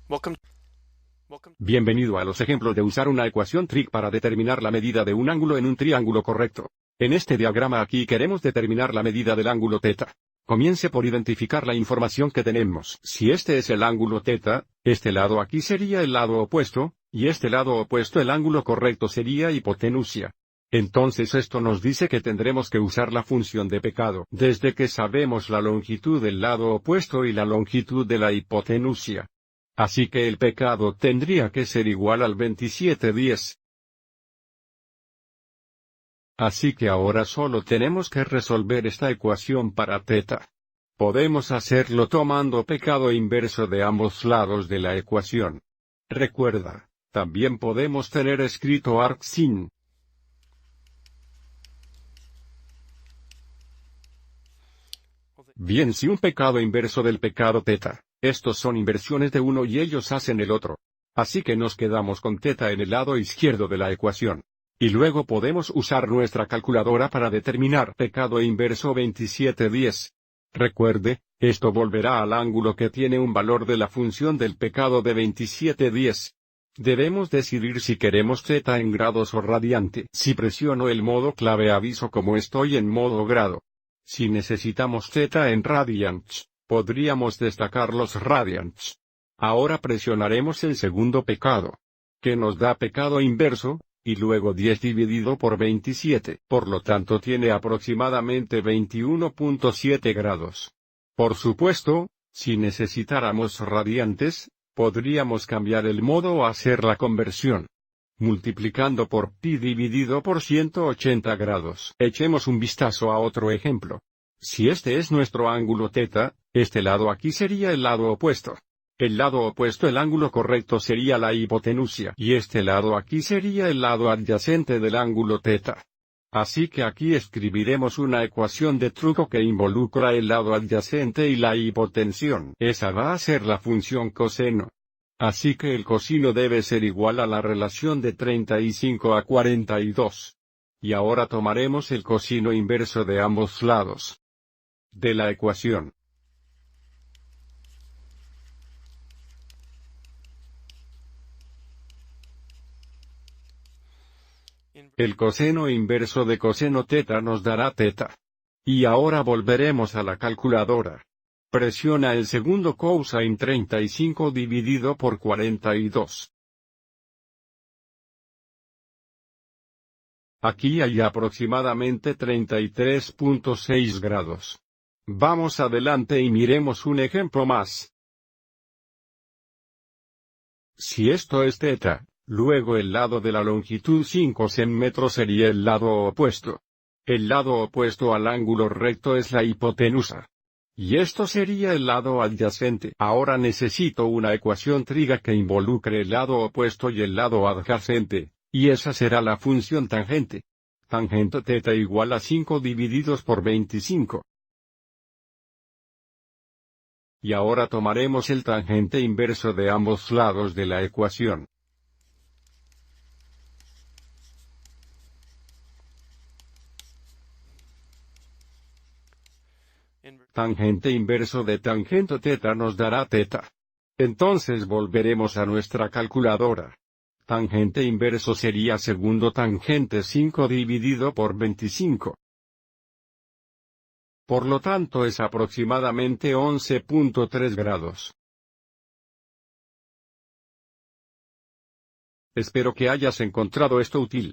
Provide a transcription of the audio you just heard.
Welcome. Bienvenido a los ejemplos de usar una ecuación trig para determinar la medida de un ángulo en un triángulo correcto. En este diagrama aquí queremos determinar la medida del ángulo θ. Comience por identificar la información que tenemos. Si este es el ángulo θ, este lado aquí sería el lado opuesto, y este lado opuesto el ángulo correcto sería hipotenusa. Entonces esto nos dice que tendremos que usar la función de pecado, desde que sabemos la longitud del lado opuesto y la longitud de la hipotenusa. Así que el pecado tendría que ser igual al 27/10. Así que ahora solo tenemos que resolver esta ecuación para θ. Podemos hacerlo tomando pecado inverso de ambos lados de la ecuación. Recuerda, también podemos tener escrito arcsin. Bien, si un pecado inverso del pecado θ, estos son inversiones de uno y ellos hacen el otro. Así que nos quedamos con θ en el lado izquierdo de la ecuación. Y luego podemos usar nuestra calculadora para determinar pecado inverso 27/10. Recuerde, esto volverá al ángulo que tiene un valor de la función del pecado de 27/10. Debemos decidir si queremos θ en grados o radiante. Si presiono el modo clave aviso como estoy en modo grado. Si necesitamos θ en radians, podríamos destacar los radians. Ahora presionaremos el segundo pecado, que nos da pecado inverso, y luego 10 dividido por 27, por lo tanto tiene aproximadamente 21.7 grados. Por supuesto, si necesitáramos radiantes, podríamos cambiar el modo o hacer la conversión, multiplicando por pi dividido por 180 grados. Echemos un vistazo a otro ejemplo. Si este es nuestro ángulo θ, este lado aquí sería el lado opuesto. El lado opuesto el ángulo correcto sería la hipotenusa y este lado aquí sería el lado adyacente del ángulo θ. Así que aquí escribiremos una ecuación de truco que involucra el lado adyacente y la hipotensión. Esa va a ser la función coseno. Así que el cosino debe ser igual a la relación de 35/42. Y ahora tomaremos el cosino inverso de ambos lados de la ecuación. El coseno inverso de coseno θ nos dará θ. Y ahora volveremos a la calculadora. Presiona el segundo cosine 35 dividido por 42. Aquí hay aproximadamente 33.6 grados. Vamos adelante y miremos un ejemplo más. Si esto es θ, luego el lado de la longitud 5 cm sería el lado opuesto. El lado opuesto al ángulo recto es la hipotenusa. Y esto sería el lado adyacente. Ahora necesito una ecuación trig que involucre el lado opuesto y el lado adyacente, y esa será la función tangente. Tangente θ igual a 5 divididos por 25. Y ahora tomaremos el tangente inverso de ambos lados de la ecuación. Tangente inverso de tangente θ nos dará θ. Entonces volveremos a nuestra calculadora. Tangente inverso sería segundo tangente 5 dividido por 25. Por lo tanto es aproximadamente 11.3 grados. Espero que hayas encontrado esto útil.